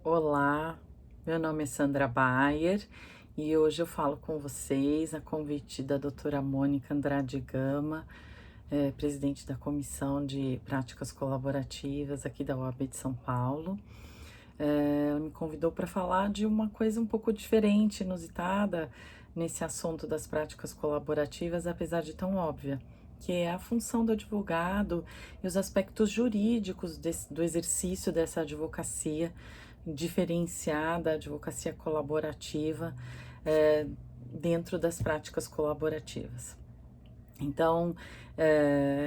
Olá, meu nome é Sandra Bayer e hoje eu falo com vocês a convite da doutora Mônica Andrade Gama, presidente da Comissão de Práticas Colaborativas aqui da UAB de São Paulo. Ela me convidou para falar de uma coisa um pouco diferente, inusitada nesse assunto das práticas colaborativas, apesar de tão óbvia, que é a função do advogado e os aspectos jurídicos do exercício dessa advocacia diferenciada, advocacia colaborativa, dentro das práticas colaborativas. Então,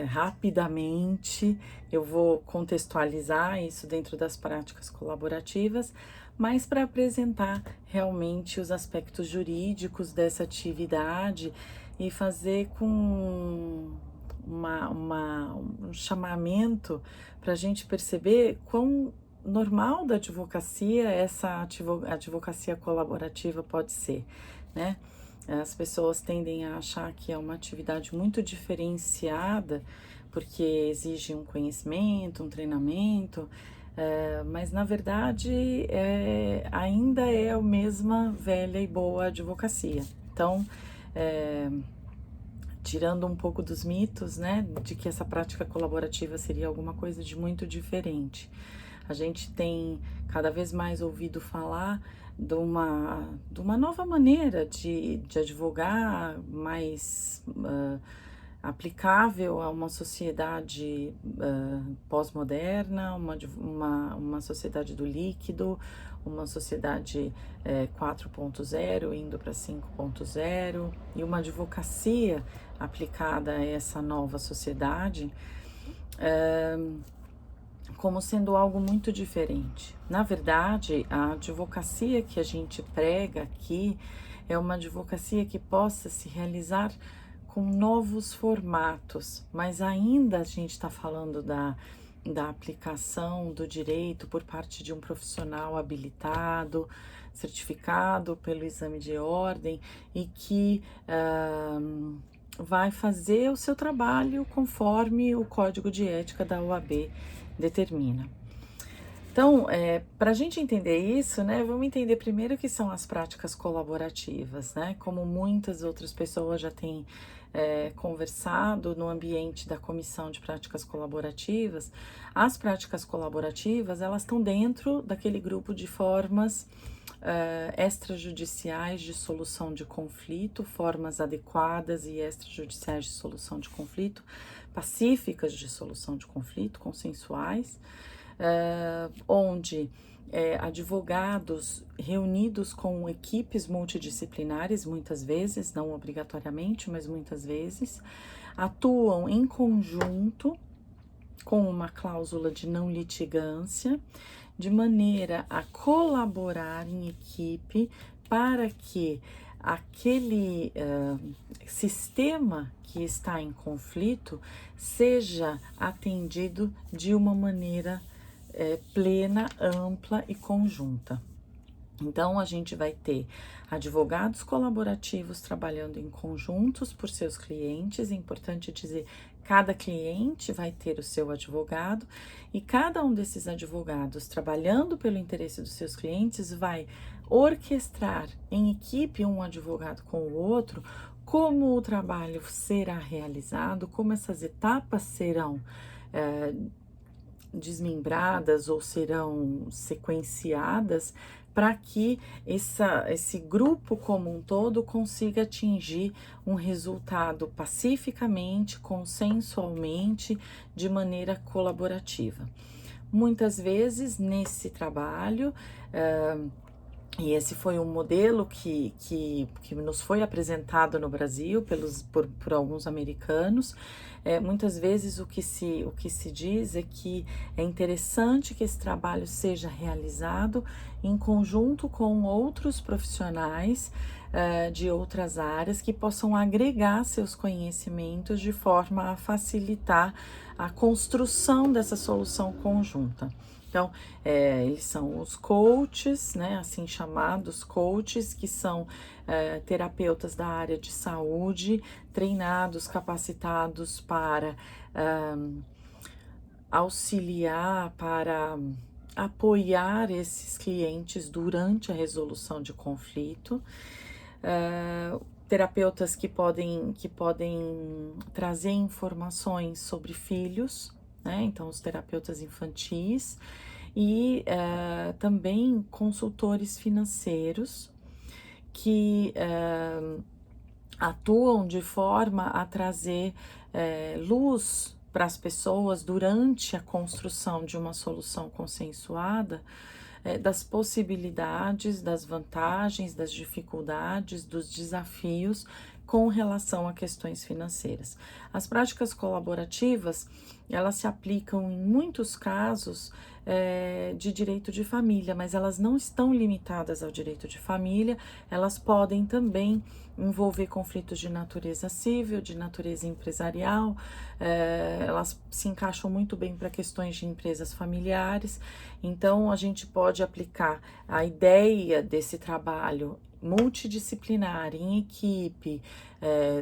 rapidamente eu vou contextualizar isso dentro das práticas colaborativas, mas para apresentar realmente os aspectos jurídicos dessa atividade e fazer com um chamamento para a gente perceber quão normal da advocacia essa advocacia colaborativa pode ser, né? As pessoas tendem a achar que é uma atividade muito diferenciada, porque exige um conhecimento, um treinamento, mas na verdade ainda é a mesma velha e boa advocacia. Então, é, tirando um pouco dos mitos, né, de que essa prática colaborativa seria alguma coisa de muito diferente. A gente tem cada vez mais ouvido falar de uma nova maneira de advogar, mais aplicável a uma sociedade pós-moderna, uma sociedade do líquido, uma sociedade 4.0 indo para 5.0 e uma advocacia aplicada a essa nova sociedade. Como sendo algo muito diferente. Na verdade, a advocacia que a gente prega aqui é uma advocacia que possa se realizar com novos formatos, mas ainda a gente está falando da aplicação do direito por parte de um profissional habilitado, certificado pelo exame de ordem e que vai fazer o seu trabalho conforme o Código de Ética da OAB determina. Então, para a gente entender isso, né, vamos entender primeiro o que são as práticas colaborativas, né? Como muitas outras pessoas já têm conversado no ambiente da Comissão de Práticas Colaborativas, as práticas colaborativas, elas estão dentro daquele grupo de formas extrajudiciais de solução de conflito, formas adequadas e extrajudiciais de solução de conflito, pacíficas de solução de conflito, consensuais, onde advogados reunidos com equipes multidisciplinares, muitas vezes, não obrigatoriamente, mas muitas vezes, atuam em conjunto com uma cláusula de não litigância, de maneira a colaborar em equipe para que aquele sistema que está em conflito seja atendido de uma maneira plena, ampla e conjunta. Então, a gente vai ter advogados colaborativos trabalhando em conjuntos por seus clientes. É importante dizer, cada cliente vai ter o seu advogado e cada um desses advogados, trabalhando pelo interesse dos seus clientes, vai orquestrar em equipe um advogado com o outro como o trabalho será realizado, como essas etapas serão desmembradas ou serão sequenciadas para que esse grupo como um todo consiga atingir um resultado pacificamente, consensualmente, de maneira colaborativa. Muitas vezes nesse trabalho, e esse foi um modelo que nos foi apresentado no Brasil por alguns americanos. Muitas vezes o que se diz é que é interessante que esse trabalho seja realizado em conjunto com outros profissionais de outras áreas que possam agregar seus conhecimentos de forma a facilitar a construção dessa solução conjunta. Então, eles são os coaches, né, assim chamados coaches, que são terapeutas da área de saúde, treinados, capacitados para auxiliar, para apoiar esses clientes durante a resolução de conflito. Terapeutas que podem trazer informações sobre filhos, né? Então, os terapeutas infantis e também consultores financeiros que atuam de forma a trazer luz para as pessoas durante a construção de uma solução consensuada, das possibilidades, das vantagens, das dificuldades, dos desafios com relação a questões financeiras. As práticas colaborativas, elas se aplicam em muitos casos de direito de família, mas elas não estão limitadas ao direito de família, elas podem também envolver conflitos de natureza civil, de natureza empresarial, elas se encaixam muito bem para questões de empresas familiares. Então, a gente pode aplicar a ideia desse trabalho multidisciplinar, em equipe,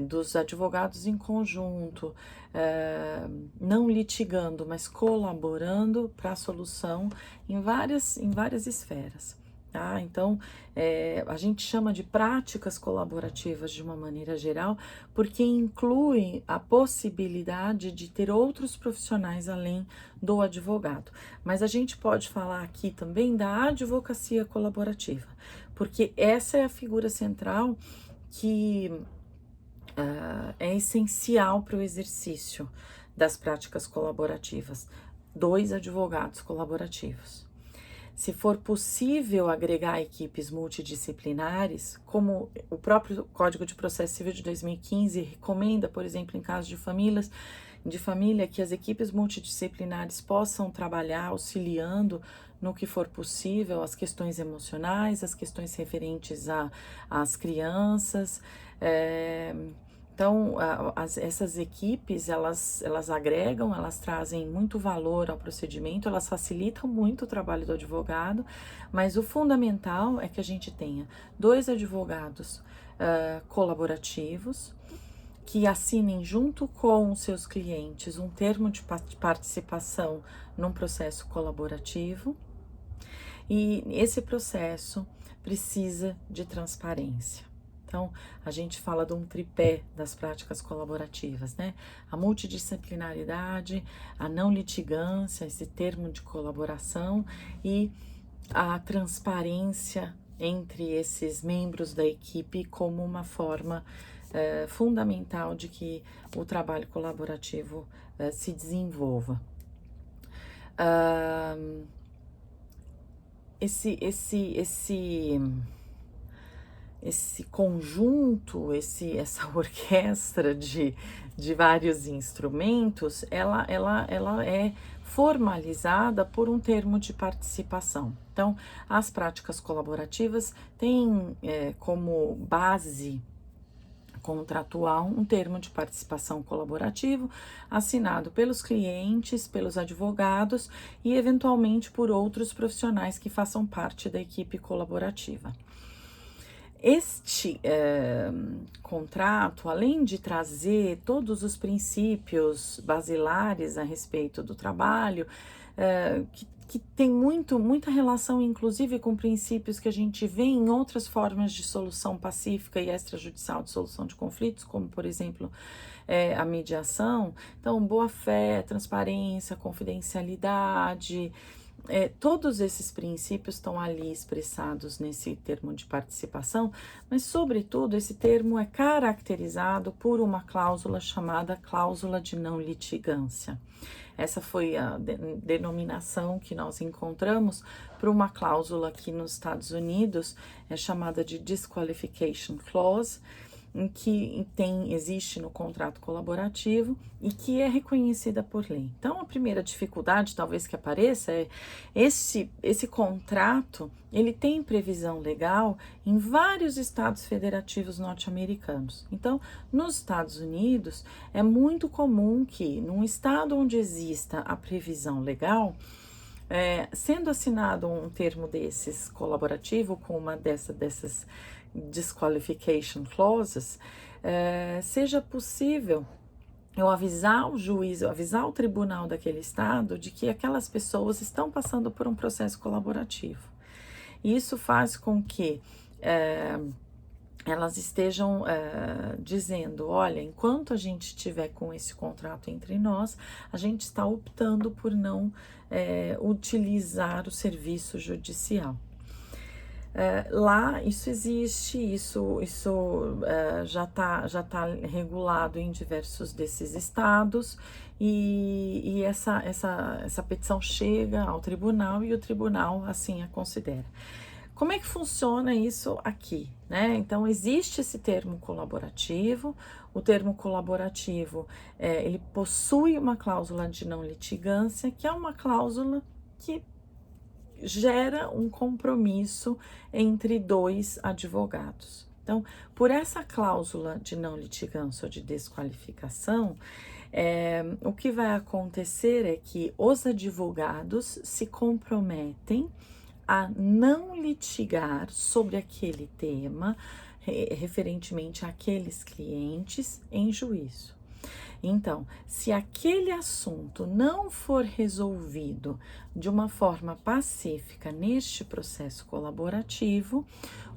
dos advogados em conjunto, não litigando, mas colaborando para a solução em várias esferas. Tá? Então, a gente chama de práticas colaborativas de uma maneira geral, porque inclui a possibilidade de ter outros profissionais além do advogado. Mas a gente pode falar aqui também da advocacia colaborativa, porque essa é a figura central que é essencial para o exercício das práticas colaborativas. 2 advogados colaborativos. Se for possível agregar equipes multidisciplinares, como o próprio Código de Processo Civil de 2015 recomenda, por exemplo, em casos de família, que as equipes multidisciplinares possam trabalhar auxiliando no que for possível as questões emocionais, as questões referentes às crianças. Então, essas equipes, elas agregam, elas trazem muito valor ao procedimento, elas facilitam muito o trabalho do advogado, mas o fundamental é que a gente tenha 2 advogados colaborativos, que assinem junto com os seus clientes um termo de participação num processo colaborativo, e esse processo precisa de transparência. Então, a gente fala de um tripé das práticas colaborativas, né? A multidisciplinaridade, a não litigância, esse termo de colaboração, e a transparência entre esses membros da equipe como uma forma fundamental de que o trabalho colaborativo se desenvolva. Esse conjunto, essa orquestra de vários instrumentos, ela é formalizada por um termo de participação. Então, as práticas colaborativas têm como base contratual um termo de participação colaborativo assinado pelos clientes, pelos advogados e eventualmente por outros profissionais que façam parte da equipe colaborativa. Este contrato, além de trazer todos os princípios basilares a respeito do trabalho, que tem muita relação, inclusive, com princípios que a gente vê em outras formas de solução pacífica e extrajudicial de solução de conflitos, como, por exemplo, a mediação. Então, boa-fé, transparência, confidencialidade, todos esses princípios estão ali expressados nesse termo de participação, mas, sobretudo, esse termo é caracterizado por uma cláusula chamada cláusula de não litigância. Essa foi a denominação que nós encontramos para uma cláusula que nos Estados Unidos é chamada de Disqualification Clause, em que existe no contrato colaborativo e que é reconhecida por lei. Então, a primeira dificuldade, talvez, que apareça é esse contrato, ele tem previsão legal em vários estados federativos norte-americanos. Então, nos Estados Unidos, é muito comum que, num estado onde exista a previsão legal, sendo assinado um termo desses colaborativo com uma dessas disqualification clauses, seja possível eu avisar o juiz, eu avisar o tribunal daquele estado de que aquelas pessoas estão passando por um processo colaborativo. Isso faz com que elas estejam dizendo, olha, enquanto a gente estiver com esse contrato entre nós, a gente está optando por não utilizar o serviço judicial. Lá isso existe, isso já tá regulado em diversos desses estados, e essa petição chega ao tribunal e o tribunal assim a considera. Como é que funciona isso aqui, né? Então, existe esse termo colaborativo. O termo colaborativo, ele possui uma cláusula de não litigância, que é uma cláusula que gera um compromisso entre dois advogados. Então, por essa cláusula de não litigância ou de desqualificação, o que vai acontecer é que os advogados se comprometem a não litigar sobre aquele tema, referentemente àqueles clientes, em juízo. Então, se aquele assunto não for resolvido de uma forma pacífica neste processo colaborativo,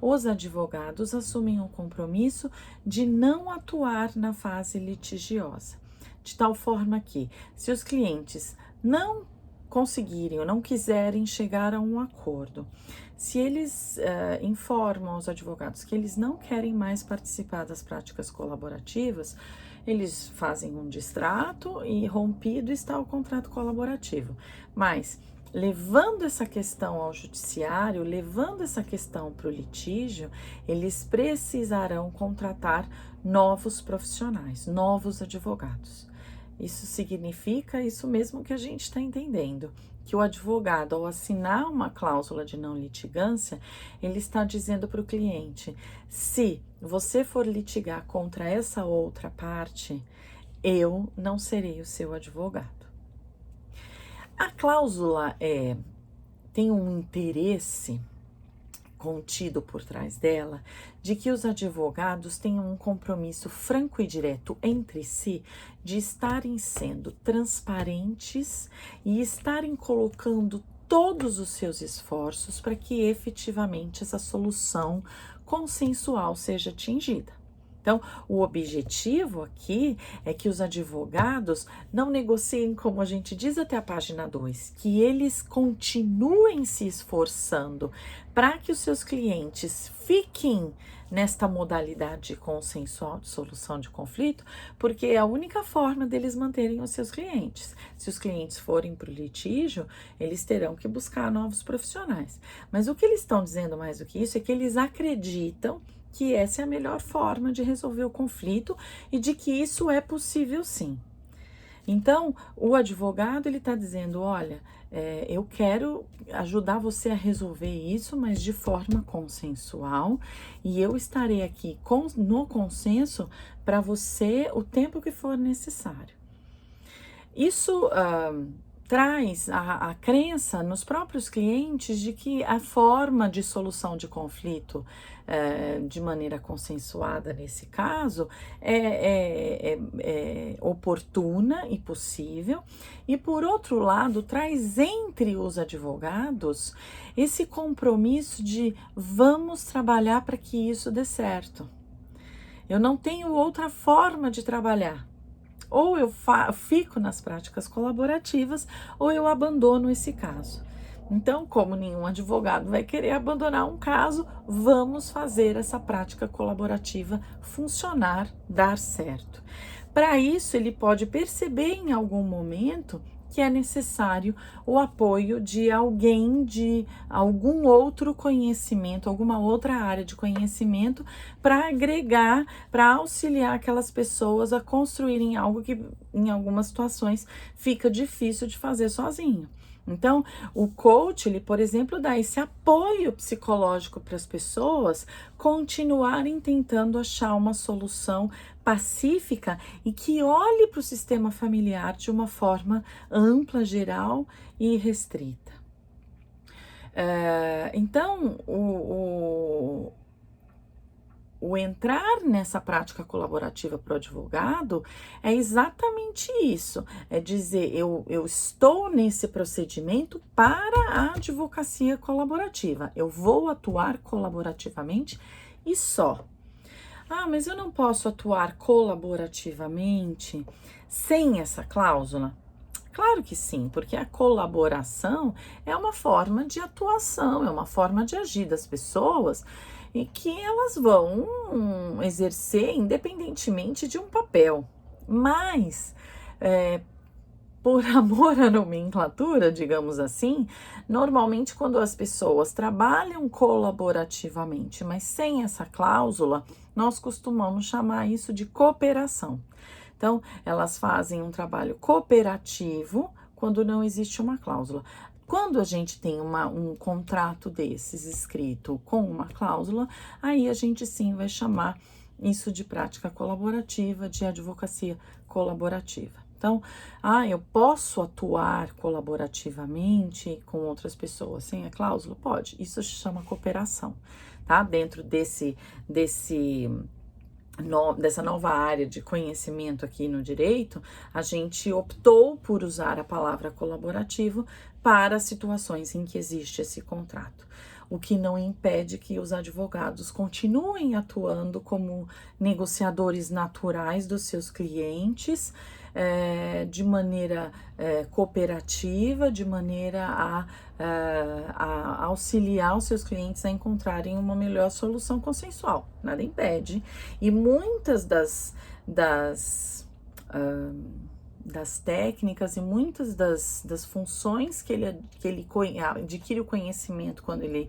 os advogados assumem o compromisso de não atuar na fase litigiosa, de tal forma que, se os clientes não conseguirem ou não quiserem chegar a um acordo, se eles informam aos advogados que eles não querem mais participar das práticas colaborativas, eles fazem um distrato e rompido está o contrato colaborativo. Mas, levando essa questão ao judiciário, levando essa questão para o litígio, eles precisarão contratar novos profissionais, novos advogados. Isso significa isso mesmo que a gente está entendendo, que o advogado, ao assinar uma cláusula de não litigância, ele está dizendo para o cliente, se você for litigar contra essa outra parte, eu não serei o seu advogado. A cláusula tem um interesse contido por trás dela, de que os advogados tenham um compromisso franco e direto entre si, de estarem sendo transparentes e estarem colocando todos os seus esforços para que efetivamente essa solução consensual seja atingida. Então, o objetivo aqui é que os advogados não negociem, como a gente diz até a página 2, que eles continuem se esforçando para que os seus clientes fiquem nesta modalidade consensual de solução de conflito, porque é a única forma deles manterem os seus clientes. Se os clientes forem para o litígio, eles terão que buscar novos profissionais. Mas o que eles estão dizendo mais do que isso é que eles acreditam que essa é a melhor forma de resolver o conflito e de que isso é possível sim. Então, o advogado, ele está dizendo, olha, eu quero ajudar você a resolver isso, mas de forma consensual, e eu estarei aqui no consenso para você o tempo que for necessário. Isso traz a crença nos próprios clientes de que a forma de solução de conflito de maneira consensuada nesse caso é oportuna e possível, e por outro lado traz entre os advogados esse compromisso de vamos trabalhar para que isso dê certo. Eu não tenho outra forma de trabalhar. Ou eu fico nas práticas colaborativas, ou eu abandono esse caso. Então, como nenhum advogado vai querer abandonar um caso, vamos fazer essa prática colaborativa funcionar, dar certo. Para isso, ele pode perceber em algum momento que é necessário o apoio de alguém, de algum outro conhecimento, alguma outra área de conhecimento, para agregar, para auxiliar aquelas pessoas a construírem algo que, em algumas situações, fica difícil de fazer sozinho. Então, o coach, ele, por exemplo, dá esse apoio psicológico para as pessoas continuarem tentando achar uma solução pacífica e que olhe para o sistema familiar de uma forma ampla, geral e restrita. Então, o entrar nessa prática colaborativa para o advogado é exatamente isso, é dizer, eu estou nesse procedimento para a advocacia colaborativa, eu vou atuar colaborativamente e só. Ah, mas eu não posso atuar colaborativamente sem essa cláusula? Claro que sim, porque a colaboração é uma forma de atuação, é uma forma de agir das pessoas e que elas vão exercer independentemente de um papel. Mas, por amor à nomenclatura, digamos assim, normalmente quando as pessoas trabalham colaborativamente, mas sem essa cláusula, nós costumamos chamar isso de cooperação. Então, elas fazem um trabalho cooperativo quando não existe uma cláusula. Quando a gente tem um contrato desses escrito com uma cláusula, aí a gente sim vai chamar isso de prática colaborativa, de advocacia colaborativa. Então, eu posso atuar colaborativamente com outras pessoas sem a cláusula? Pode. Isso se chama cooperação, tá? Dentro dessa nova área de conhecimento aqui no direito, a gente optou por usar a palavra colaborativo para situações em que existe esse contrato, o que não impede que os advogados continuem atuando como negociadores naturais dos seus clientes, de maneira cooperativa, de maneira a auxiliar os seus clientes a encontrarem uma melhor solução consensual. Nada impede. E muitas das técnicas e muitas das funções que ele adquire o conhecimento quando ele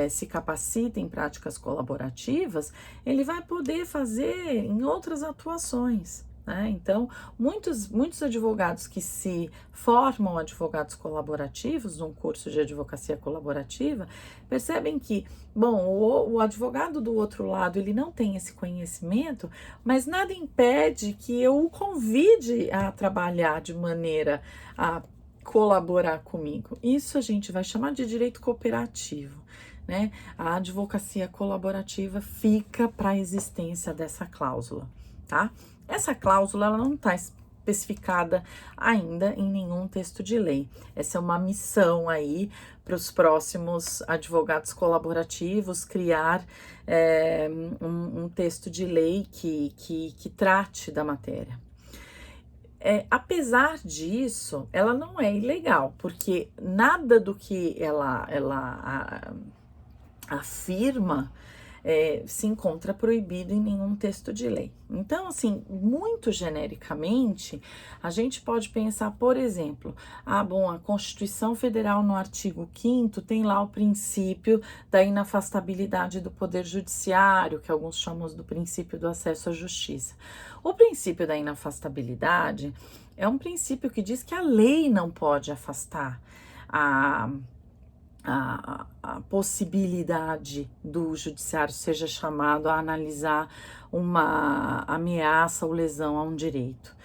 se capacita em práticas colaborativas, ele vai poder fazer em outras atuações. Então, muitos advogados que se formam advogados colaborativos num curso de advocacia colaborativa percebem que, bom, o advogado do outro lado ele não tem esse conhecimento, mas nada impede que eu o convide a trabalhar de maneira a colaborar comigo. Isso a gente vai chamar de direito cooperativo. A advocacia colaborativa fica para a existência dessa cláusula, tá? Essa cláusula ela não está especificada ainda em nenhum texto de lei. Essa é uma missão aí para os próximos advogados colaborativos criar um texto de lei que trate da matéria. Apesar disso, ela não é ilegal, porque nada do que ela afirma se encontra proibido em nenhum texto de lei. Então, assim, muito genericamente, a gente pode pensar, por exemplo, a Constituição Federal no artigo 5º tem lá o princípio da inafastabilidade do Poder Judiciário, que alguns chamam do princípio do acesso à justiça. O princípio da inafastabilidade é um princípio que diz que a lei não pode afastar a possibilidade do judiciário seja chamado a analisar uma ameaça ou lesão a um direito.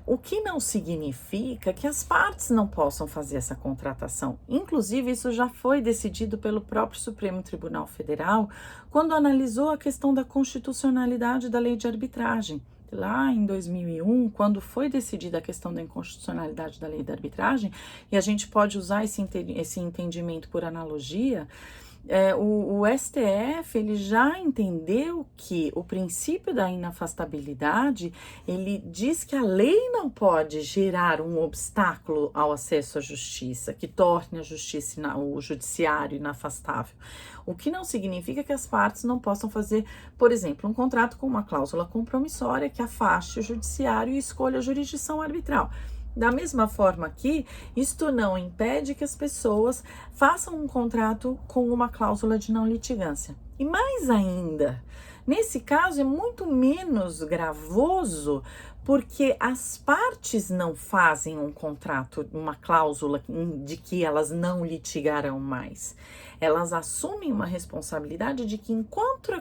O que não significa que as partes não possam fazer essa contratação. Inclusive, isso já foi decidido pelo próprio Supremo Tribunal Federal quando analisou a questão da constitucionalidade da lei de arbitragem. Lá em 2001, quando foi decidida a questão da inconstitucionalidade da lei da arbitragem, e a gente pode usar esse entendimento por analogia, o STF ele já entendeu que o princípio da inafastabilidade, ele diz que a lei não pode gerar um obstáculo ao acesso à justiça, que torne a justiça, o judiciário inafastável. O que não significa que as partes não possam fazer, por exemplo, um contrato com uma cláusula compromissória que afaste o judiciário e escolha a jurisdição arbitral. Da mesma forma que isto não impede que as pessoas façam um contrato com uma cláusula de não litigância. E mais ainda, nesse caso é muito menos gravoso, porque as partes não fazem um contrato, uma cláusula de que elas não litigarão mais. Elas assumem uma responsabilidade de que enquanto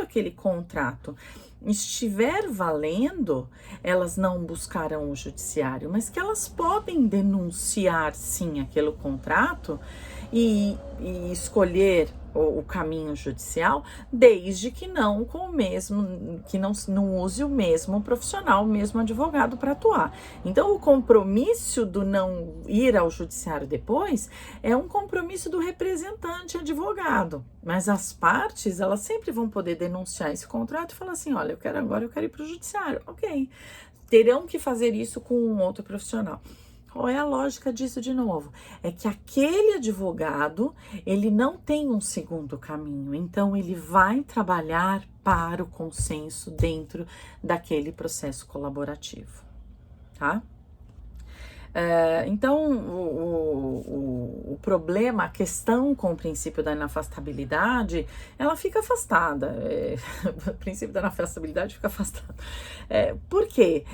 aquele contrato estiver valendo, elas não buscarão o judiciário, mas que elas podem denunciar sim aquele contrato e escolher o caminho judicial, desde que não com o mesmo, que não use o mesmo profissional, o mesmo advogado para atuar. Então, o compromisso do não ir ao judiciário depois é um compromisso do representante advogado, mas as partes, elas sempre vão poder denunciar esse contrato e falar assim, olha, eu quero ir para o judiciário, ok, terão que fazer isso com um outro profissional. Qual é a lógica disso de novo? É que aquele advogado, ele não tem um segundo caminho, então ele vai trabalhar para o consenso dentro daquele processo colaborativo, tá? Então, o problema, a questão com o princípio da inafastabilidade, ela fica afastada. O princípio da inafastabilidade fica afastado. Por quê?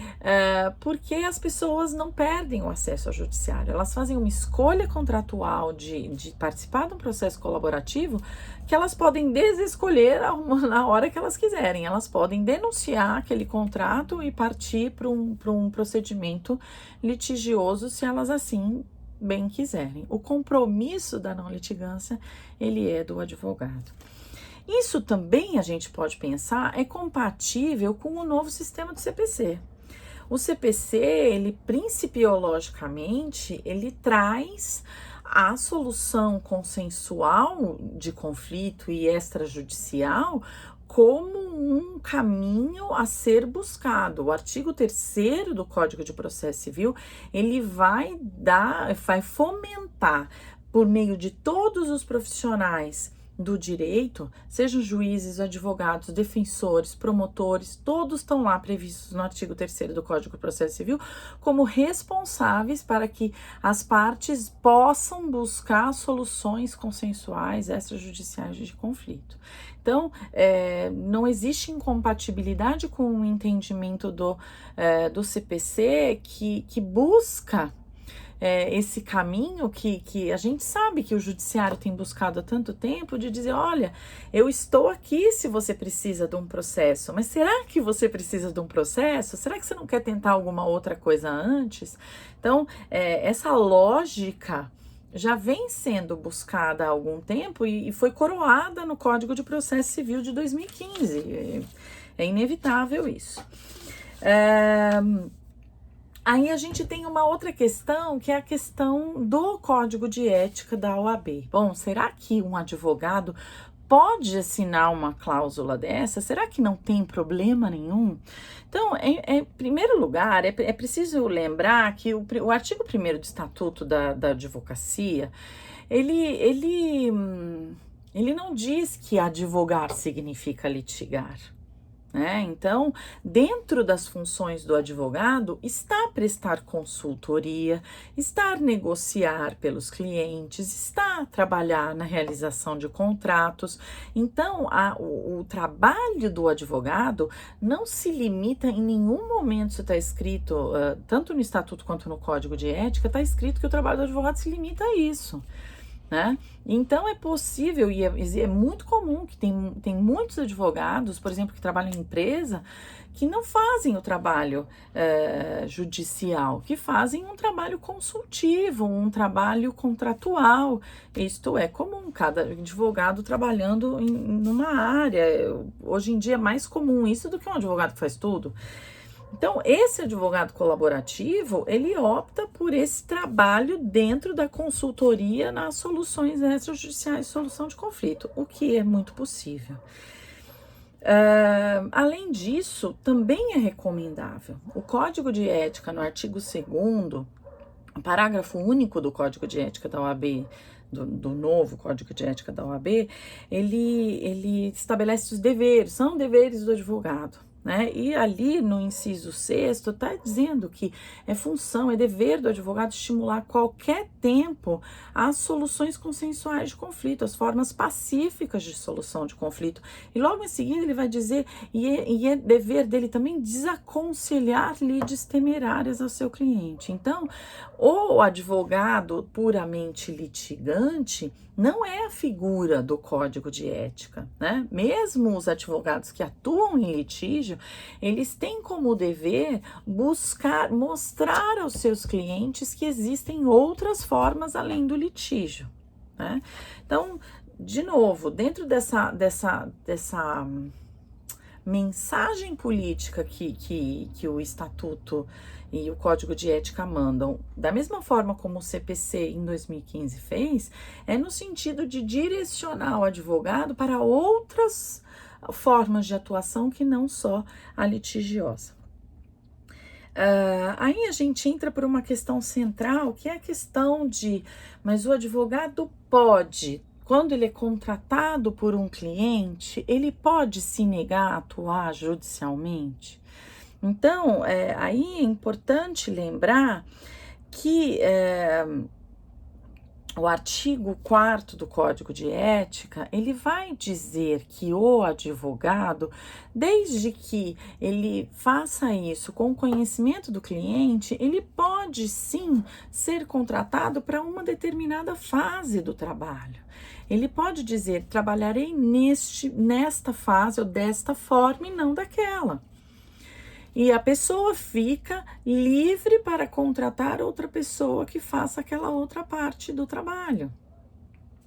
Porque as pessoas não perdem o acesso ao judiciário. Elas fazem uma escolha contratual de participar de um processo colaborativo que elas podem desescolher na hora que elas quiserem. Elas podem denunciar aquele contrato e partir para um procedimento litigioso, se elas assim bem quiserem. O compromisso da não litigância, ele é do advogado. Isso também a gente pode pensar é compatível com o novo sistema do CPC. O CPC, ele principiologicamente, ele traz a solução consensual de conflito e extrajudicial como um caminho a ser buscado. O artigo 3º do Código de Processo Civil, ele vai fomentar, por meio de todos os profissionais do direito, sejam juízes, advogados, defensores, promotores, todos estão lá previstos no artigo 3º do Código de Processo Civil como responsáveis para que as partes possam buscar soluções consensuais extrajudiciais de conflito. Então, não existe incompatibilidade com o entendimento do CPC que busca esse caminho que a gente sabe que o judiciário tem buscado há tanto tempo, de dizer, olha, eu estou aqui se você precisa de um processo, mas será que você precisa de um processo? Será que você não quer tentar alguma outra coisa antes? Então, essa lógica já vem sendo buscada há algum tempo e foi coroada no Código de Processo Civil de 2015. É inevitável isso. Aí a gente tem uma outra questão, que é a questão do Código de Ética da OAB. Bom, será que um advogado pode assinar uma cláusula dessa? Será que não tem problema nenhum? Então, em primeiro lugar, é preciso lembrar que o artigo 1º do Estatuto da Advocacia, ele não diz que advogar significa litigar. Então, dentro das funções do advogado está prestar consultoria, está negociar pelos clientes, está trabalhar na realização de contratos. Então, o trabalho do advogado não se limita em nenhum momento, isso está escrito, tanto no Estatuto quanto no Código de Ética, está escrito que o trabalho do advogado se limita a isso. Então é possível e é muito comum que tem muitos advogados, por exemplo, que trabalham em empresa, que não fazem o trabalho judicial, que fazem um trabalho consultivo, um trabalho contratual. Isto é comum, cada advogado trabalhando numa área. Hoje em dia é mais comum isso do que um advogado que faz tudo. Então, esse advogado colaborativo, ele opta por esse trabalho dentro da consultoria nas soluções extrajudiciais, solução de conflito, o que é muito possível. Além disso, também é recomendável. O Código de Ética, no artigo 2º, o parágrafo único do Código de Ética da OAB, do novo Código de Ética da OAB, ele estabelece os deveres, são deveres do advogado. né? E ali no inciso 6º está dizendo que é função, é dever do advogado estimular a qualquer tempo as soluções consensuais de conflito, as formas pacíficas de solução de conflito. E logo em seguida ele vai dizer, e é dever dele também desaconselhar lides temerárias ao seu cliente. Então, o advogado puramente litigante não é a figura do código de ética, né? Mesmo os advogados que atuam em litígio, eles têm como dever buscar mostrar aos seus clientes que existem outras formas além do litígio, né? Então, de novo, dentro dessa mensagem política que o Estatuto e o Código de Ética mandam, da mesma forma como o CPC em 2015 fez, é no sentido de direcionar o advogado para outras formas de atuação que não só a litigiosa. Aí a gente entra por uma questão central, que é a questão de, mas o advogado pode, quando ele é contratado por um cliente, ele pode se negar a atuar judicialmente? Então, aí é importante lembrar que o artigo 4º do Código de Ética, ele vai dizer que o advogado, desde que ele faça isso com o conhecimento do cliente, ele pode sim ser contratado para uma determinada fase do trabalho. Ele pode dizer, trabalharei nesta fase ou desta forma e não daquela. E a pessoa fica livre para contratar outra pessoa que faça aquela outra parte do trabalho.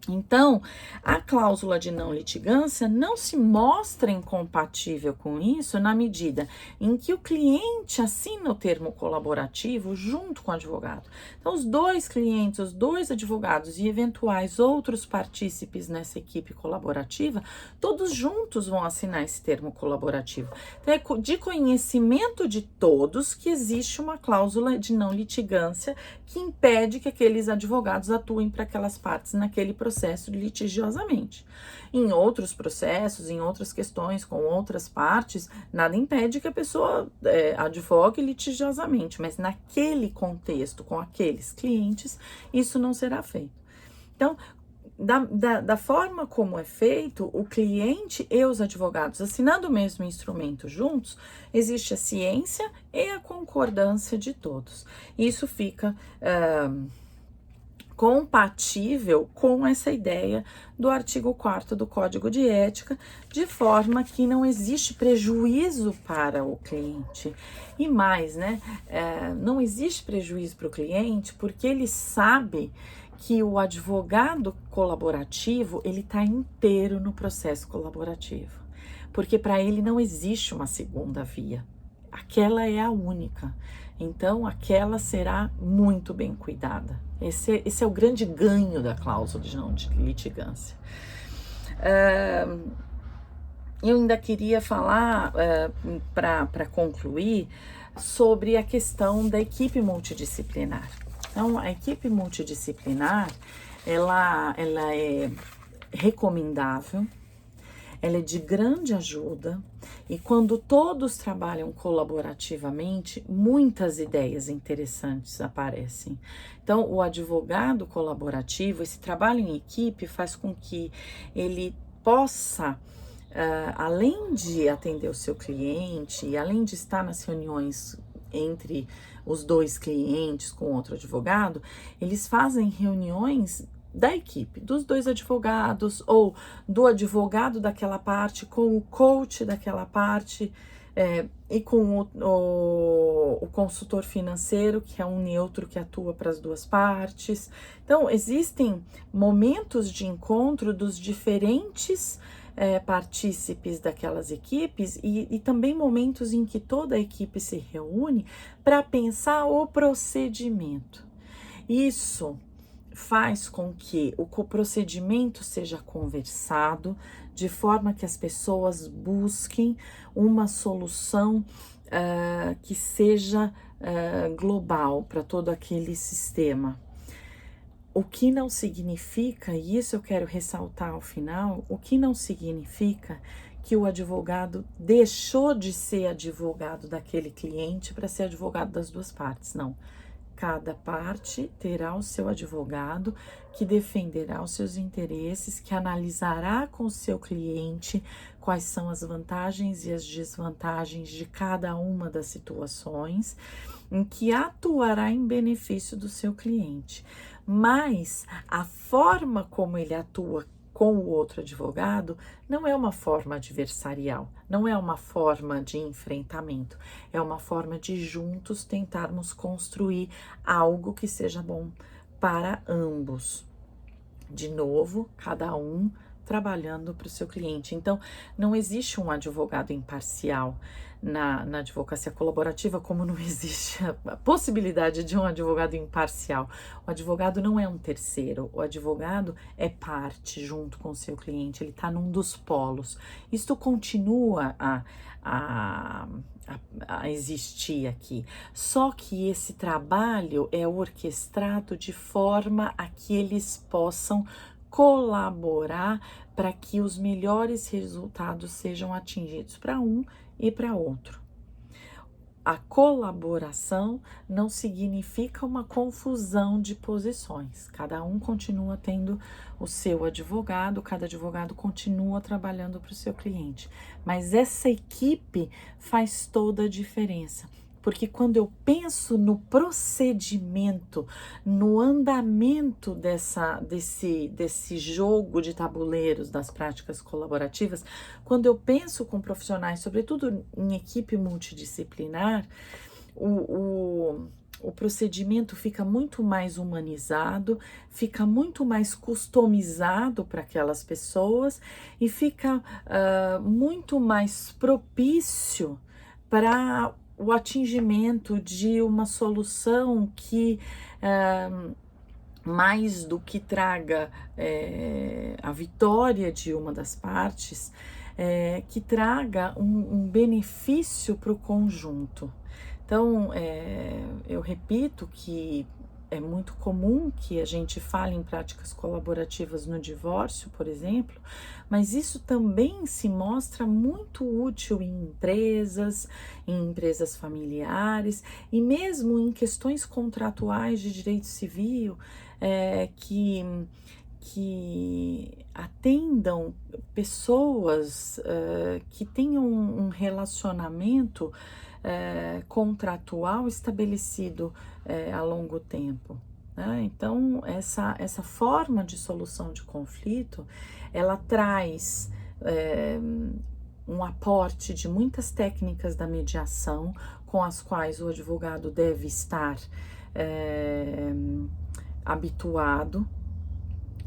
Então, a cláusula de não litigância não se mostra incompatível com isso na medida em que o cliente assina o termo colaborativo junto com o advogado. Então, os dois clientes, os dois advogados e eventuais outros partícipes nessa equipe colaborativa, todos juntos vão assinar esse termo colaborativo. Então, é de conhecimento de todos que existe uma cláusula de não litigância que impede que aqueles advogados atuem para aquelas partes naquele processo litigiosamente. Em outros processos, em outras questões com outras partes, nada impede que a pessoa advogue litigiosamente, mas naquele contexto, com aqueles clientes, isso não será feito. Então, da forma como é feito, o cliente e os advogados assinando o mesmo instrumento juntos, existe a ciência e a concordância de todos. Isso fica compatível com essa ideia do artigo 4º do Código de Ética, de forma que não existe prejuízo para o cliente. E mais, né? Não existe prejuízo para o cliente porque ele sabe que o advogado colaborativo, ele está inteiro no processo colaborativo. Porque para ele não existe uma segunda via. Aquela é a única. Então, aquela será muito bem cuidada. Esse é o grande ganho da cláusula de não litigância. Eu ainda queria falar, para concluir, sobre a questão da equipe multidisciplinar. Então, a equipe multidisciplinar, ela é recomendável, ela é de grande ajuda e quando todos trabalham colaborativamente, muitas ideias interessantes aparecem. Então, o advogado colaborativo, esse trabalho em equipe faz com que ele possa, além de atender o seu cliente e além de estar nas reuniões entre os dois clientes com outro advogado, eles fazem reuniões da equipe, dos dois advogados ou do advogado daquela parte com o coach daquela parte e com o consultor financeiro, que é um neutro que atua para as duas partes. Então, existem momentos de encontro dos diferentes partícipes daquelas equipes e também momentos em que toda a equipe se reúne para pensar o procedimento. Isso faz com que o procedimento seja conversado de forma que as pessoas busquem uma solução que seja global para todo aquele sistema. O que não significa, e isso eu quero ressaltar ao final, o que não significa que o advogado deixou de ser advogado daquele cliente para ser advogado das duas partes. Não. Cada parte terá o seu advogado que defenderá os seus interesses, que analisará com o seu cliente quais são as vantagens e as desvantagens de cada uma das situações, em que atuará em benefício do seu cliente. Mas a forma como ele atua com o outro advogado não é uma forma adversarial, não é uma forma de enfrentamento, é uma forma de juntos tentarmos construir algo que seja bom para ambos. De novo, cada um trabalhando para o seu cliente. Então, não existe um advogado imparcial na advocacia colaborativa, como não existe a possibilidade de um advogado imparcial. O advogado não é um terceiro, o advogado é parte junto com o seu cliente, ele está num dos polos. Isto continua a existir aqui, só que esse trabalho é orquestrado de forma a que eles possam colaborar para que os melhores resultados sejam atingidos para um e para outro. A colaboração não significa uma confusão de posições. Cada um continua tendo o seu advogado, cada advogado continua trabalhando para o seu cliente. Mas essa equipe faz toda a diferença. Porque quando eu penso no procedimento, no andamento desse jogo de tabuleiros das práticas colaborativas, quando eu penso com profissionais, sobretudo em equipe multidisciplinar, o procedimento fica muito mais humanizado, fica muito mais customizado para aquelas pessoas e fica muito mais propício para o atingimento de uma solução que, mais do que traga a vitória de uma das partes, que traga um benefício para o conjunto. Então, eu repito que é muito comum que a gente fale em práticas colaborativas no divórcio, por exemplo, mas isso também se mostra muito útil em empresas familiares e mesmo em questões contratuais de direito civil, que atendam pessoas que tenham um relacionamento contratual estabelecido a longo tempo. Né? Então, essa forma de solução de conflito, ela traz um aporte de muitas técnicas da mediação com as quais o advogado deve estar habituado.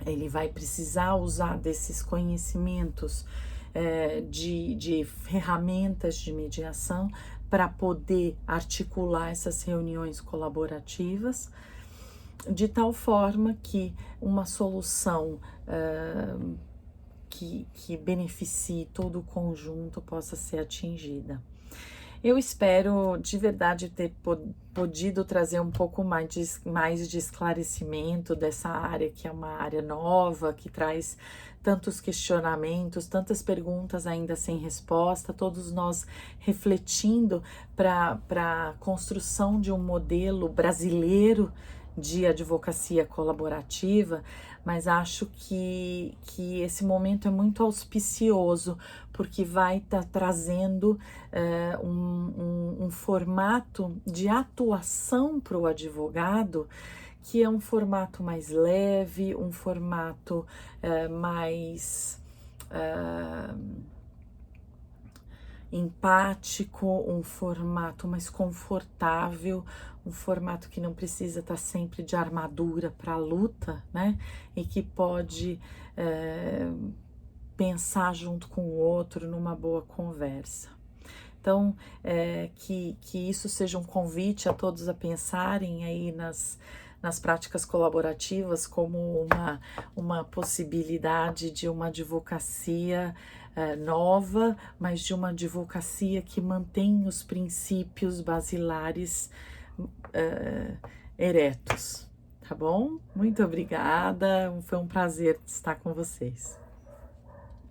Ele vai precisar usar desses conhecimentos de ferramentas de mediação para poder articular essas reuniões colaborativas, de tal forma que uma solução que beneficie todo o conjunto possa ser atingida. Eu espero de verdade ter podido trazer um pouco mais de esclarecimento dessa área, que é uma área nova, que traz tantos questionamentos, tantas perguntas ainda sem resposta, todos nós refletindo para a construção de um modelo brasileiro de advocacia colaborativa, mas acho que esse momento é muito auspicioso, porque vai estar trazendo um formato de atuação para o advogado, que é um formato mais leve, um formato mais empático, um formato mais confortável, um formato que não precisa estar sempre de armadura para a luta, né? E que pode pensar junto com o outro numa boa conversa. Então, que isso seja um convite a todos a pensarem aí nas práticas colaborativas como uma possibilidade de uma advocacia nova, mas de uma advocacia que mantém os princípios basilares eretos, tá bom? Muito obrigada, foi um prazer estar com vocês.